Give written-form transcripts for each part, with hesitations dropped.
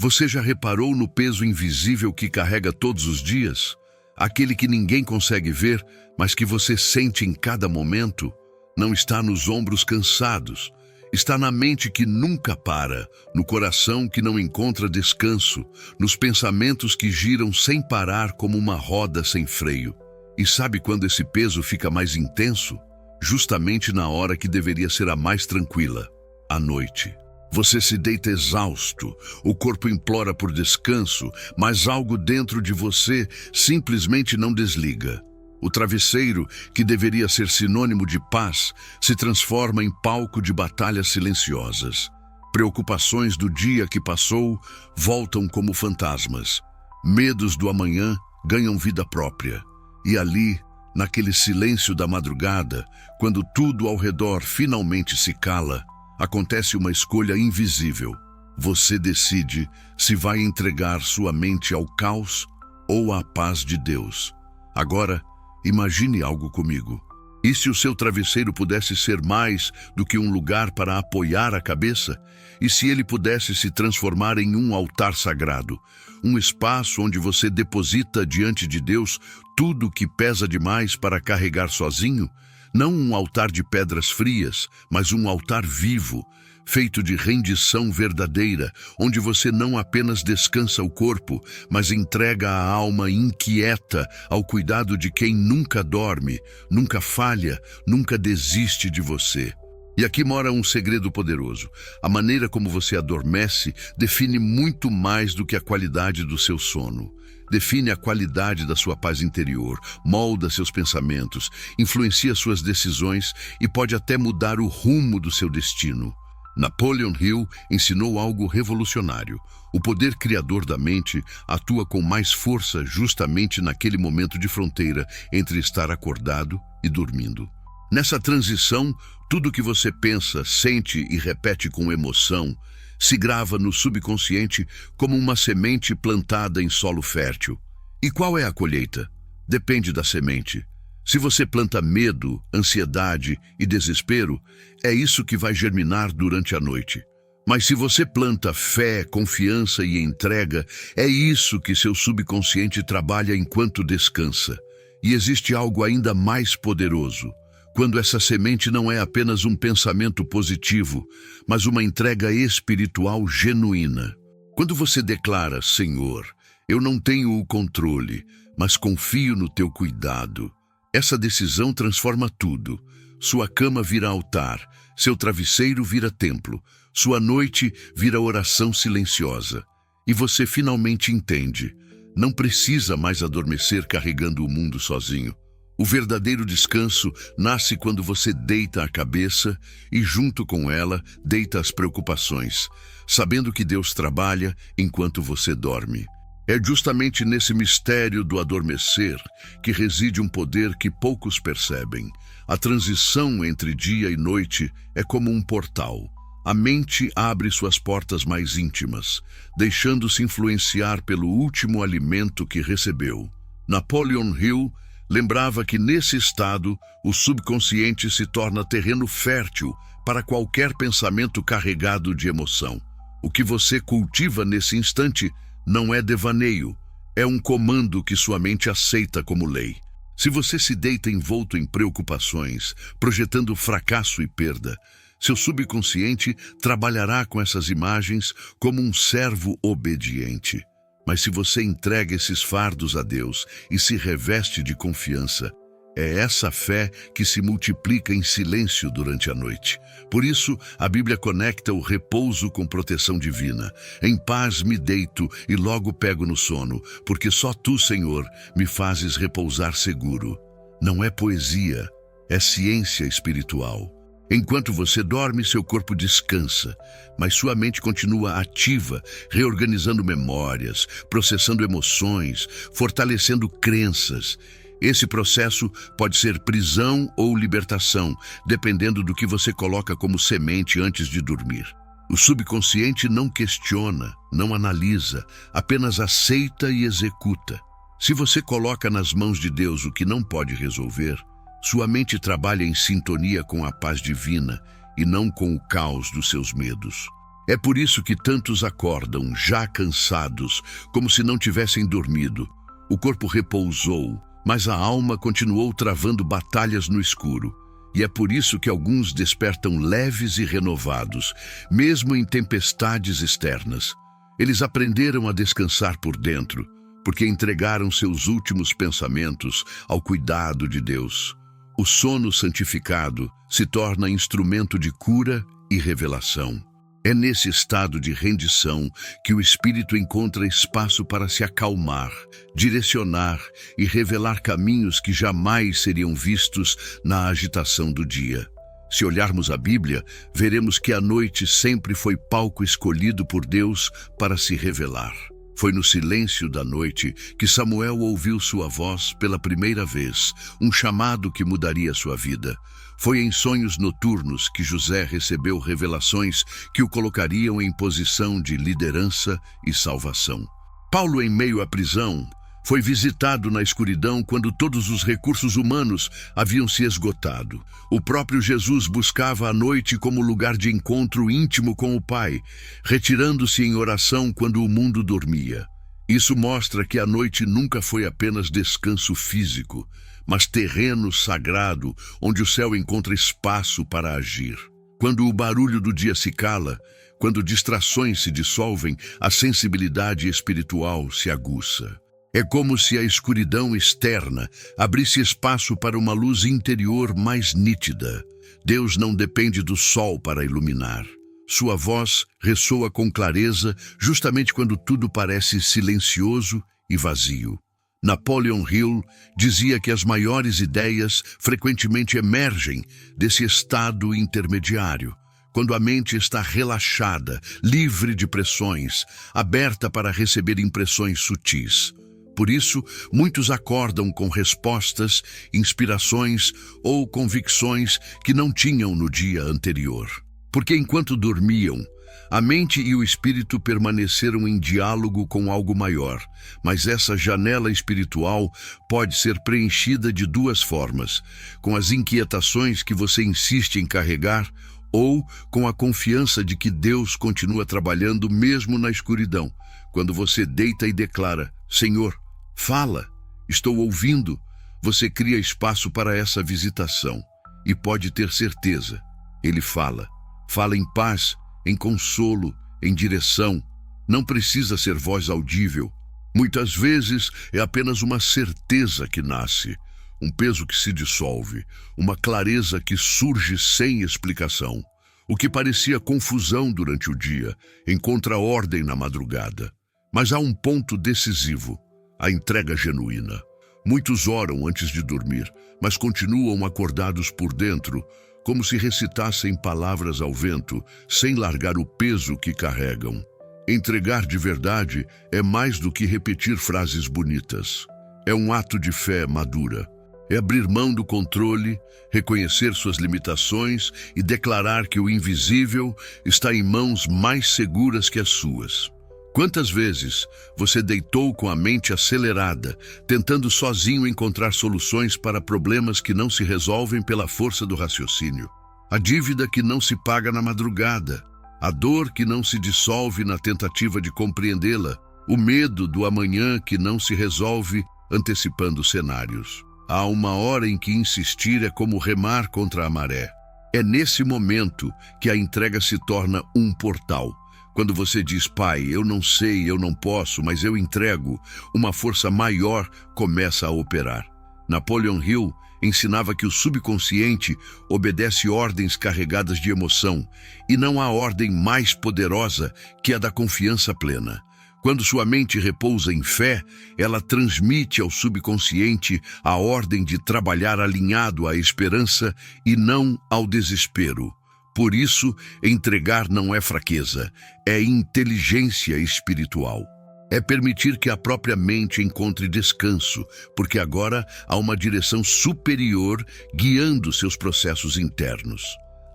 Você já reparou no peso invisível que carrega todos os dias? Aquele que ninguém consegue ver, mas que você sente em cada momento? Não está nos ombros cansados. Está na mente que nunca para, no coração que não encontra descanso, nos pensamentos que giram sem parar como uma roda sem freio. E sabe quando esse peso fica mais intenso? Justamente na hora que deveria ser a mais tranquila, à noite. Você se deita exausto, o corpo implora por descanso, mas algo dentro de você simplesmente não desliga. O travesseiro, que deveria ser sinônimo de paz, se transforma em palco de batalhas silenciosas. Preocupações do dia que passou voltam como fantasmas. Medos do amanhã ganham vida própria. E ali, naquele silêncio da madrugada, quando tudo ao redor finalmente se cala, acontece uma escolha invisível. Você decide se vai entregar sua mente ao caos ou à paz de Deus. Agora, imagine algo comigo. E se o seu travesseiro pudesse ser mais do que um lugar para apoiar a cabeça? E se ele pudesse se transformar em um altar sagrado? Um espaço onde você deposita diante de Deus tudo que pesa demais para carregar sozinho? Não um altar de pedras frias, mas um altar vivo, feito de rendição verdadeira, onde você não apenas descansa o corpo, mas entrega a alma inquieta ao cuidado de quem nunca dorme, nunca falha, nunca desiste de você. E aqui mora um segredo poderoso. A maneira como você adormece define muito mais do que a qualidade do seu sono. Define a qualidade da sua paz interior, molda seus pensamentos, influencia suas decisões e pode até mudar o rumo do seu destino. Napoleon Hill ensinou algo revolucionário. O poder criador da mente atua com mais força justamente naquele momento de fronteira entre estar acordado e dormindo. Nessa transição, tudo que você pensa, sente e repete com emoção se grava no subconsciente como uma semente plantada em solo fértil. E qual é a colheita? Depende da semente. Se você planta medo, ansiedade e desespero, é isso que vai germinar durante a noite. Mas se você planta fé, confiança e entrega, é isso que seu subconsciente trabalha enquanto descansa. E existe algo ainda mais poderoso. Quando essa semente não é apenas um pensamento positivo, mas uma entrega espiritual genuína. Quando você declara, Senhor, eu não tenho o controle, mas confio no teu cuidado. Essa decisão transforma tudo. Sua cama vira altar, seu travesseiro vira templo, sua noite vira oração silenciosa. E você finalmente entende, não precisa mais adormecer carregando o mundo sozinho. O verdadeiro descanso nasce quando você deita a cabeça e, junto com ela, deita as preocupações, sabendo que Deus trabalha enquanto você dorme. É justamente nesse mistério do adormecer que reside um poder que poucos percebem. A transição entre dia e noite é como um portal. A mente abre suas portas mais íntimas, deixando-se influenciar pelo último alimento que recebeu. Napoleon Hill lembrava que nesse estado, o subconsciente se torna terreno fértil para qualquer pensamento carregado de emoção. O que você cultiva nesse instante não é devaneio, é um comando que sua mente aceita como lei. Se você se deita envolto em preocupações, projetando fracasso e perda, seu subconsciente trabalhará com essas imagens como um servo obediente. Mas se você entrega esses fardos a Deus e se reveste de confiança, é essa fé que se multiplica em silêncio durante a noite. Por isso, a Bíblia conecta o repouso com proteção divina. Em paz me deito e logo pego no sono, porque só tu, Senhor, me fazes repousar seguro. Não é poesia, é ciência espiritual. Enquanto você dorme, seu corpo descansa, mas sua mente continua ativa, reorganizando memórias, processando emoções, fortalecendo crenças. Esse processo pode ser prisão ou libertação, dependendo do que você coloca como semente antes de dormir. O subconsciente não questiona, não analisa, apenas aceita e executa. Se você coloca nas mãos de Deus o que não pode resolver, sua mente trabalha em sintonia com a paz divina e não com o caos dos seus medos. É por isso que tantos acordam, já cansados, como se não tivessem dormido. O corpo repousou, mas a alma continuou travando batalhas no escuro. E é por isso que alguns despertam leves e renovados, mesmo em tempestades externas. Eles aprenderam a descansar por dentro, porque entregaram seus últimos pensamentos ao cuidado de Deus. O sono santificado se torna instrumento de cura e revelação. É nesse estado de rendição que o espírito encontra espaço para se acalmar, direcionar e revelar caminhos que jamais seriam vistos na agitação do dia. Se olharmos a Bíblia, veremos que a noite sempre foi palco escolhido por Deus para se revelar. Foi no silêncio da noite que Samuel ouviu sua voz pela primeira vez, um chamado que mudaria sua vida. Foi em sonhos noturnos que José recebeu revelações que o colocariam em posição de liderança e salvação. Paulo, em meio à prisão, foi visitado na escuridão quando todos os recursos humanos haviam se esgotado. O próprio Jesus buscava a noite como lugar de encontro íntimo com o Pai, retirando-se em oração quando o mundo dormia. Isso mostra que a noite nunca foi apenas descanso físico, mas terreno sagrado onde o céu encontra espaço para agir. Quando o barulho do dia se cala, quando distrações se dissolvem, a sensibilidade espiritual se aguça. É como se a escuridão externa abrisse espaço para uma luz interior mais nítida. Deus não depende do sol para iluminar. Sua voz ressoa com clareza justamente quando tudo parece silencioso e vazio. Napoleon Hill dizia que as maiores ideias frequentemente emergem desse estado intermediário, quando a mente está relaxada, livre de pressões, aberta para receber impressões sutis. Por isso, muitos acordam com respostas, inspirações ou convicções que não tinham no dia anterior. Porque enquanto dormiam, a mente e o espírito permaneceram em diálogo com algo maior, mas essa janela espiritual pode ser preenchida de duas formas: com as inquietações que você insiste em carregar ou com a confiança de que Deus continua trabalhando mesmo na escuridão. Quando você deita e declara: Senhor, fala, estou ouvindo, você cria espaço para essa visitação. E pode ter certeza, Ele fala. Fala em paz, em consolo, em direção. Não precisa ser voz audível. Muitas vezes é apenas uma certeza que nasce, um peso que se dissolve, uma clareza que surge sem explicação. O que parecia confusão durante o dia encontra ordem na madrugada. Mas há um ponto decisivo: a entrega genuína. Muitos oram antes de dormir, mas continuam acordados por dentro, como se recitassem palavras ao vento, sem largar o peso que carregam. Entregar de verdade é mais do que repetir frases bonitas. É um ato de fé madura. É abrir mão do controle, reconhecer suas limitações e declarar que o invisível está em mãos mais seguras que as suas. Quantas vezes você deitou com a mente acelerada, tentando sozinho encontrar soluções para problemas que não se resolvem pela força do raciocínio? A dívida que não se paga na madrugada, a dor que não se dissolve na tentativa de compreendê-la, o medo do amanhã que não se resolve antecipando cenários. Há uma hora em que insistir é como remar contra a maré. É nesse momento que a entrega se torna um portal. Quando você diz: Pai, eu não sei, eu não posso, mas eu entrego, uma força maior começa a operar. Napoleon Hill ensinava que o subconsciente obedece ordens carregadas de emoção, e não há ordem mais poderosa que a da confiança plena. Quando sua mente repousa em fé, ela transmite ao subconsciente a ordem de trabalhar alinhado à esperança e não ao desespero. Por isso, entregar não é fraqueza, é inteligência espiritual. É permitir que a própria mente encontre descanso, porque agora há uma direção superior guiando seus processos internos.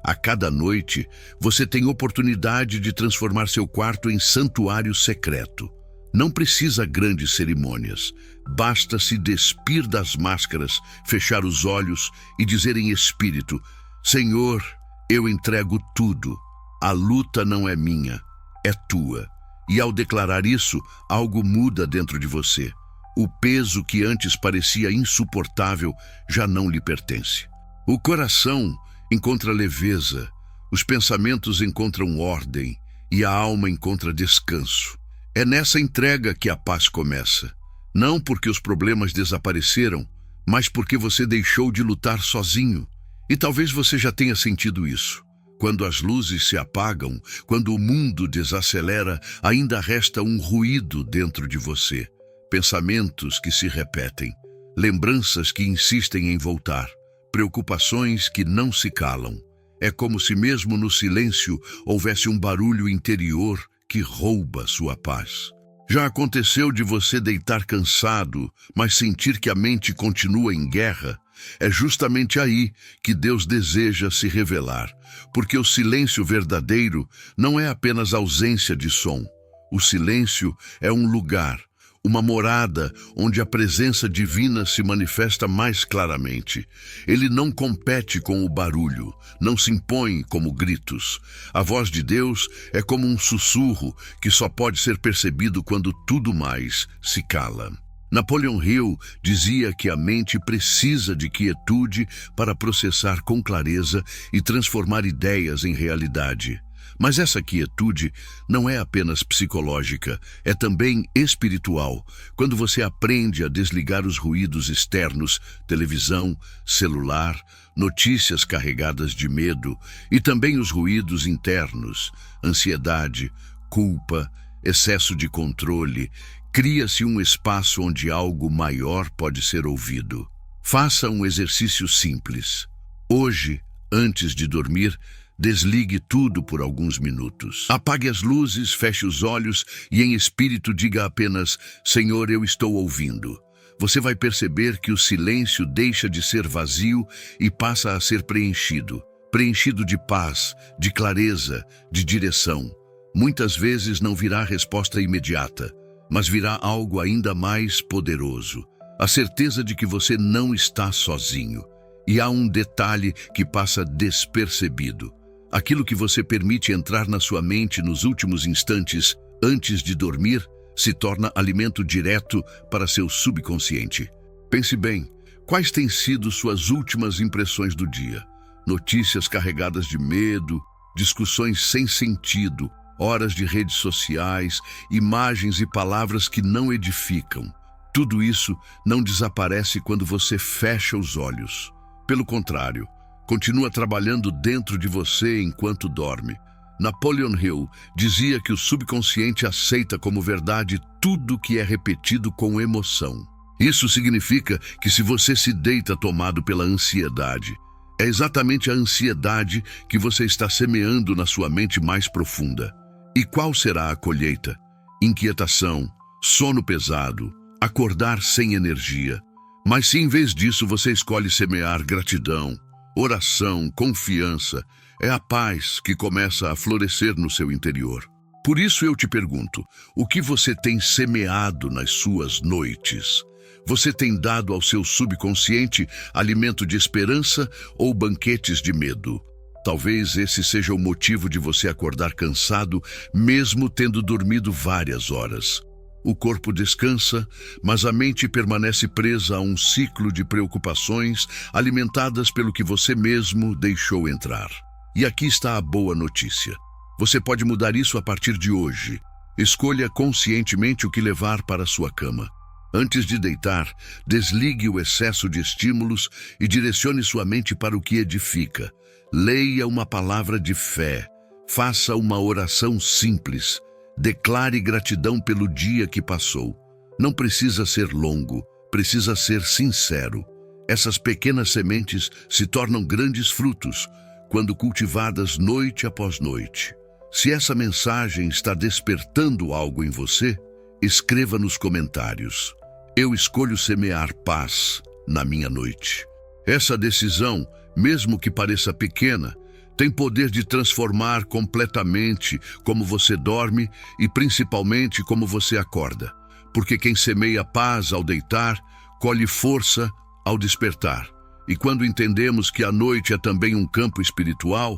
A cada noite, você tem oportunidade de transformar seu quarto em santuário secreto. Não precisa grandes cerimônias. Basta se despir das máscaras, fechar os olhos e dizer em espírito: Senhor, eu entrego tudo. A luta não é minha, é tua. E ao declarar isso, algo muda dentro de você. O peso que antes parecia insuportável já não lhe pertence. O coração encontra leveza, os pensamentos encontram ordem e a alma encontra descanso. É nessa entrega que a paz começa. Não porque os problemas desapareceram, mas porque você deixou de lutar sozinho. E talvez você já tenha sentido isso. Quando as luzes se apagam, quando o mundo desacelera, ainda resta um ruído dentro de você. Pensamentos que se repetem, lembranças que insistem em voltar, preocupações que não se calam. É como se mesmo no silêncio houvesse um barulho interior que rouba sua paz. Já aconteceu de você deitar cansado, mas sentir que a mente continua em guerra? É justamente aí que Deus deseja se revelar, porque o silêncio verdadeiro não é apenas ausência de som. O silêncio é um lugar, uma morada onde a presença divina se manifesta mais claramente. Ele não compete com o barulho, não se impõe como gritos. A voz de Deus é como um sussurro que só pode ser percebido quando tudo mais se cala. Napoleon Hill dizia que a mente precisa de quietude para processar com clareza e transformar ideias em realidade. Mas essa quietude não é apenas psicológica, é também espiritual. Quando você aprende a desligar os ruídos externos, televisão, celular, notícias carregadas de medo, e também os ruídos internos, ansiedade, culpa, excesso de controle, cria-se um espaço onde algo maior pode ser ouvido. Faça um exercício simples. Hoje, antes de dormir, desligue tudo por alguns minutos. Apague as luzes, feche os olhos e em espírito diga apenas: Senhor, eu estou ouvindo. Você vai perceber que o silêncio deixa de ser vazio e passa a ser preenchido. Preenchido de paz, de clareza, de direção. Muitas vezes não virá resposta imediata, mas virá algo ainda mais poderoso. A certeza de que você não está sozinho. E há um detalhe que passa despercebido. Aquilo que você permite entrar na sua mente nos últimos instantes, antes de dormir, se torna alimento direto para seu subconsciente. Pense bem, quais têm sido suas últimas impressões do dia? Notícias carregadas de medo, discussões sem sentido, horas de redes sociais, imagens e palavras que não edificam. Tudo isso não desaparece quando você fecha os olhos. Pelo contrário, continua trabalhando dentro de você enquanto dorme. Napoleon Hill dizia que o subconsciente aceita como verdade tudo que é repetido com emoção. Isso significa que se você se deita tomado pela ansiedade, é exatamente a ansiedade que você está semeando na sua mente mais profunda. E qual será a colheita? Inquietação, sono pesado, acordar sem energia. Mas se em vez disso você escolhe semear gratidão, oração, confiança, é a paz que começa a florescer no seu interior. Por isso eu te pergunto, o que você tem semeado nas suas noites? Você tem dado ao seu subconsciente alimento de esperança ou banquetes de medo? Talvez esse seja o motivo de você acordar cansado, mesmo tendo dormido várias horas. O corpo descansa, mas a mente permanece presa a um ciclo de preocupações alimentadas pelo que você mesmo deixou entrar. E aqui está a boa notícia. Você pode mudar isso a partir de hoje. Escolha conscientemente o que levar para a sua cama. Antes de deitar, desligue o excesso de estímulos e direcione sua mente para o que edifica. Leia uma palavra de fé. Faça uma oração simples. Declare gratidão pelo dia que passou. Não precisa ser longo, precisa ser sincero. Essas pequenas sementes se tornam grandes frutos quando cultivadas noite após noite. Se essa mensagem está despertando algo em você, escreva nos comentários: eu escolho semear paz na minha noite. Essa decisão, mesmo que pareça pequena, tem poder de transformar completamente como você dorme e principalmente como você acorda. Porque quem semeia paz ao deitar, colhe força ao despertar. E quando entendemos que a noite é também um campo espiritual,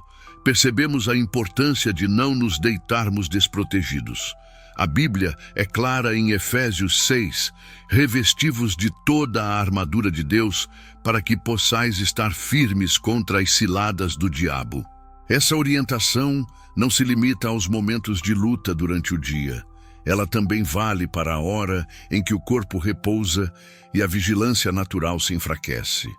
percebemos a importância de não nos deitarmos desprotegidos. A Bíblia é clara em Efésios 6, revesti-vos de toda a armadura de Deus, para que possais estar firmes contra as ciladas do diabo. Essa orientação não se limita aos momentos de luta durante o dia. Ela também vale para a hora em que o corpo repousa e a vigilância natural se enfraquece.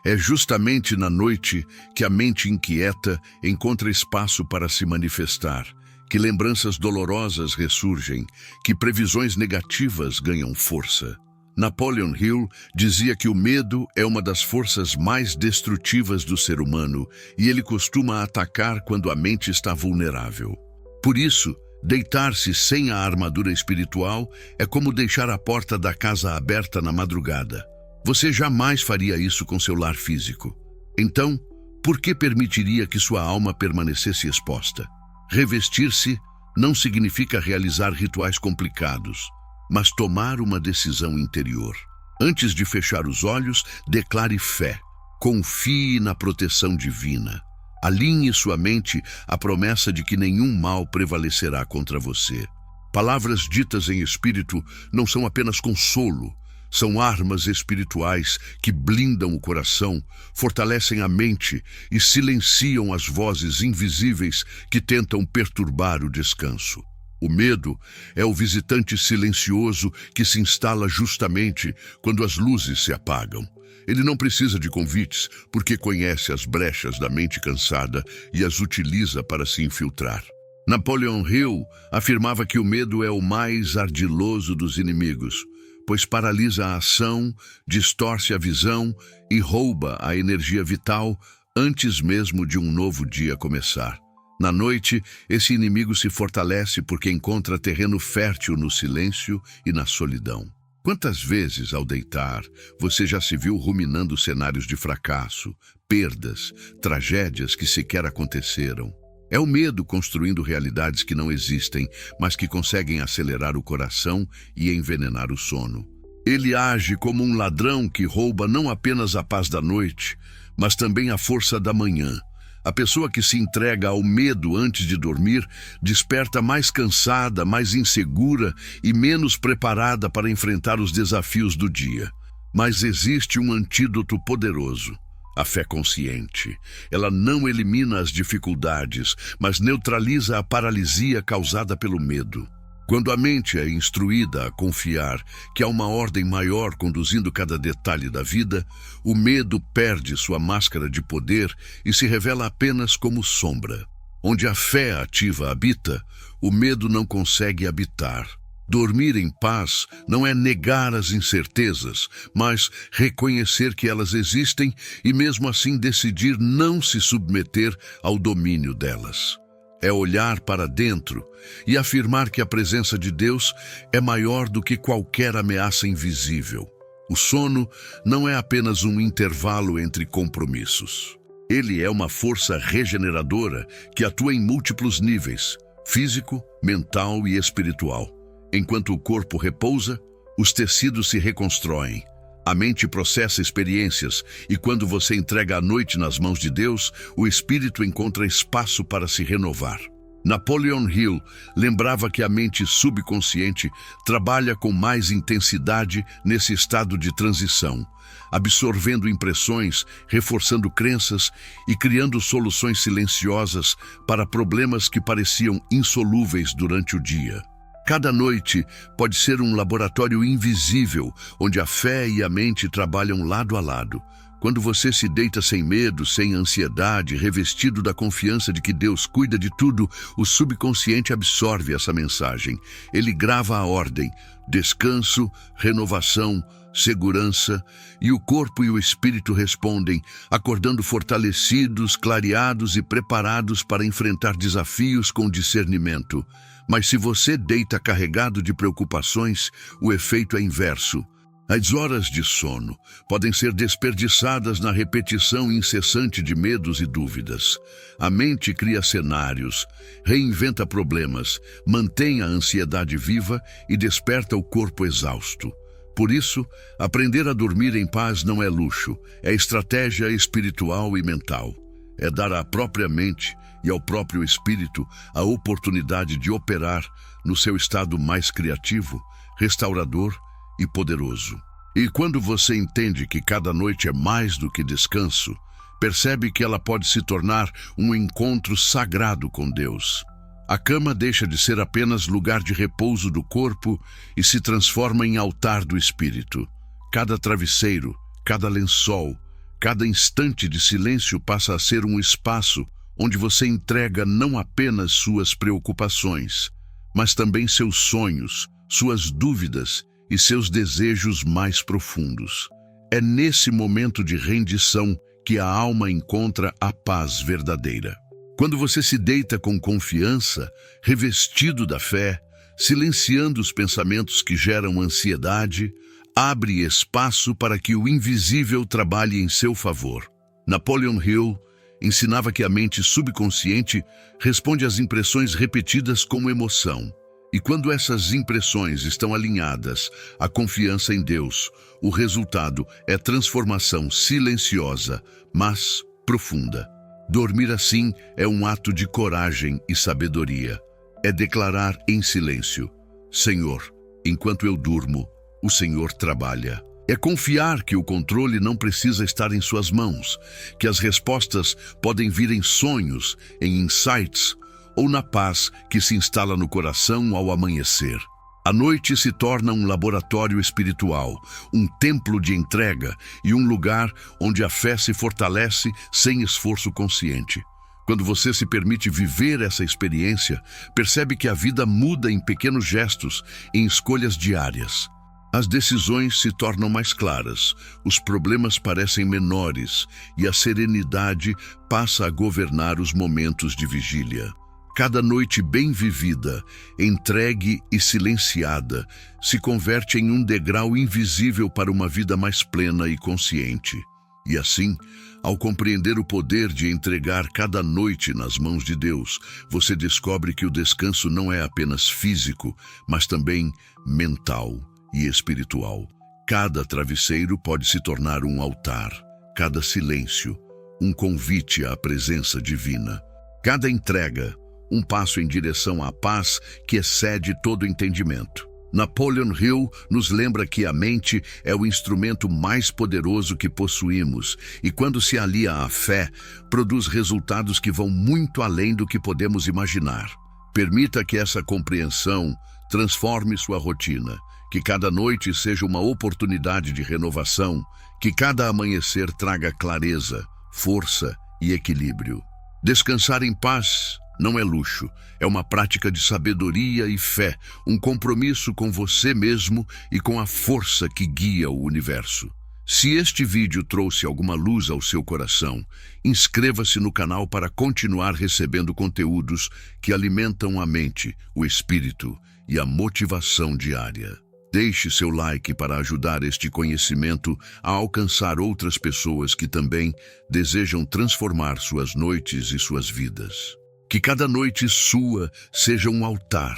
É justamente na noite que a mente inquieta encontra espaço para se manifestar, que lembranças dolorosas ressurgem, que previsões negativas ganham força. Napoleon Hill dizia que o medo é uma das forças mais destrutivas do ser humano e ele costuma atacar quando a mente está vulnerável. Por isso, deitar-se sem a armadura espiritual é como deixar a porta da casa aberta na madrugada. Você jamais faria isso com seu lar físico. Então, por que permitiria que sua alma permanecesse exposta? Revestir-se não significa realizar rituais complicados, mas tomar uma decisão interior. Antes de fechar os olhos, declare fé. Confie na proteção divina. Alinhe sua mente à promessa de que nenhum mal prevalecerá contra você. Palavras ditas em espírito não são apenas consolo, são armas espirituais que blindam o coração, fortalecem a mente e silenciam as vozes invisíveis que tentam perturbar o descanso. O medo é o visitante silencioso que se instala justamente quando as luzes se apagam. Ele não precisa de convites, porque conhece as brechas da mente cansada e as utiliza para se infiltrar. Napoleon Hill afirmava que o medo é o mais ardiloso dos inimigos, pois paralisa a ação, distorce a visão e rouba a energia vital antes mesmo de um novo dia começar. Na noite, esse inimigo se fortalece porque encontra terreno fértil no silêncio e na solidão. Quantas vezes, ao deitar, você já se viu ruminando cenários de fracasso, perdas, tragédias que sequer aconteceram? É o medo construindo realidades que não existem, mas que conseguem acelerar o coração e envenenar o sono. Ele age como um ladrão que rouba não apenas a paz da noite, mas também a força da manhã. A pessoa que se entrega ao medo antes de dormir desperta mais cansada, mais insegura e menos preparada para enfrentar os desafios do dia. Mas existe um antídoto poderoso: a fé consciente. Ela não elimina as dificuldades, mas neutraliza a paralisia causada pelo medo. Quando a mente é instruída a confiar que há uma ordem maior conduzindo cada detalhe da vida, o medo perde sua máscara de poder e se revela apenas como sombra. Onde a fé ativa habita, o medo não consegue habitar. Dormir em paz não é negar as incertezas, mas reconhecer que elas existem e mesmo assim decidir não se submeter ao domínio delas. É olhar para dentro e afirmar que a presença de Deus é maior do que qualquer ameaça invisível. O sono não é apenas um intervalo entre compromissos. Ele é uma força regeneradora que atua em múltiplos níveis: físico, mental e espiritual. Enquanto o corpo repousa, os tecidos se reconstroem. A mente processa experiências e quando você entrega a noite nas mãos de Deus, o espírito encontra espaço para se renovar. Napoleon Hill lembrava que a mente subconsciente trabalha com mais intensidade nesse estado de transição, absorvendo impressões, reforçando crenças e criando soluções silenciosas para problemas que pareciam insolúveis durante o dia. Cada noite pode ser um laboratório invisível, onde a fé e a mente trabalham lado a lado. Quando você se deita sem medo, sem ansiedade, revestido da confiança de que Deus cuida de tudo, o subconsciente absorve essa mensagem. Ele grava a ordem: descanso, renovação, segurança, e o corpo e o espírito respondem, acordando fortalecidos, clareados e preparados para enfrentar desafios com discernimento. Mas se você deita carregado de preocupações, o efeito é inverso. As horas de sono podem ser desperdiçadas na repetição incessante de medos e dúvidas. A mente cria cenários, reinventa problemas, mantém a ansiedade viva e desperta o corpo exausto. Por isso, aprender a dormir em paz não é luxo, é estratégia espiritual e mental. É dar à própria mente e ao próprio espírito a oportunidade de operar no seu estado mais criativo, restaurador e poderoso. E quando você entende que cada noite é mais do que descanso, percebe que ela pode se tornar um encontro sagrado com Deus. A cama deixa de ser apenas lugar de repouso do corpo e se transforma em altar do espírito. Cada travesseiro, cada lençol, cada instante de silêncio passa a ser um espaço onde você entrega não apenas suas preocupações, mas também seus sonhos, suas dúvidas e seus desejos mais profundos. É nesse momento de rendição que a alma encontra a paz verdadeira. Quando você se deita com confiança, revestido da fé, silenciando os pensamentos que geram ansiedade, abre espaço para que o invisível trabalhe em seu favor. Napoleon Hill ensinava que a mente subconsciente responde às impressões repetidas com emoção. E quando essas impressões estão alinhadas à confiança em Deus, o resultado é transformação silenciosa, mas profunda. Dormir assim é um ato de coragem e sabedoria. É declarar em silêncio: Senhor, enquanto eu durmo, o Senhor trabalha. É confiar que o controle não precisa estar em suas mãos, que as respostas podem vir em sonhos, em insights, ou na paz que se instala no coração ao amanhecer. A noite se torna um laboratório espiritual, um templo de entrega e um lugar onde a fé se fortalece sem esforço consciente. Quando você se permite viver essa experiência, percebe que a vida muda em pequenos gestos, em escolhas diárias. As decisões se tornam mais claras, os problemas parecem menores e a serenidade passa a governar os momentos de vigília. Cada noite bem vivida, entregue e silenciada, se converte em um degrau invisível para uma vida mais plena e consciente. E assim, ao compreender o poder de entregar cada noite nas mãos de Deus, você descobre que o descanso não é apenas físico, mas também mental e espiritual. Cada travesseiro pode se tornar um altar, cada silêncio, um convite à presença divina. Cada entrega, um passo em direção à paz que excede todo entendimento. Napoleon Hill nos lembra que a mente é o instrumento mais poderoso que possuímos e, quando se alia à fé, produz resultados que vão muito além do que podemos imaginar. Permita que essa compreensão transforme sua rotina, que cada noite seja uma oportunidade de renovação, que cada amanhecer traga clareza, força e equilíbrio. Descansar em paz não é luxo, é uma prática de sabedoria e fé, um compromisso com você mesmo e com a força que guia o universo. Se este vídeo trouxe alguma luz ao seu coração, inscreva-se no canal para continuar recebendo conteúdos que alimentam a mente, o espírito e a motivação diária. Deixe seu like para ajudar este conhecimento a alcançar outras pessoas que também desejam transformar suas noites e suas vidas. Que cada noite sua seja um altar,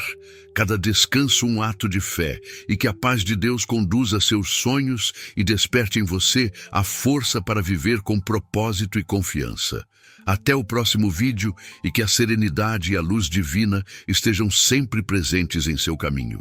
cada descanso um ato de fé, e que a paz de Deus conduza seus sonhos e desperte em você a força para viver com propósito e confiança. Até o próximo vídeo e que a serenidade e a luz divina estejam sempre presentes em seu caminho.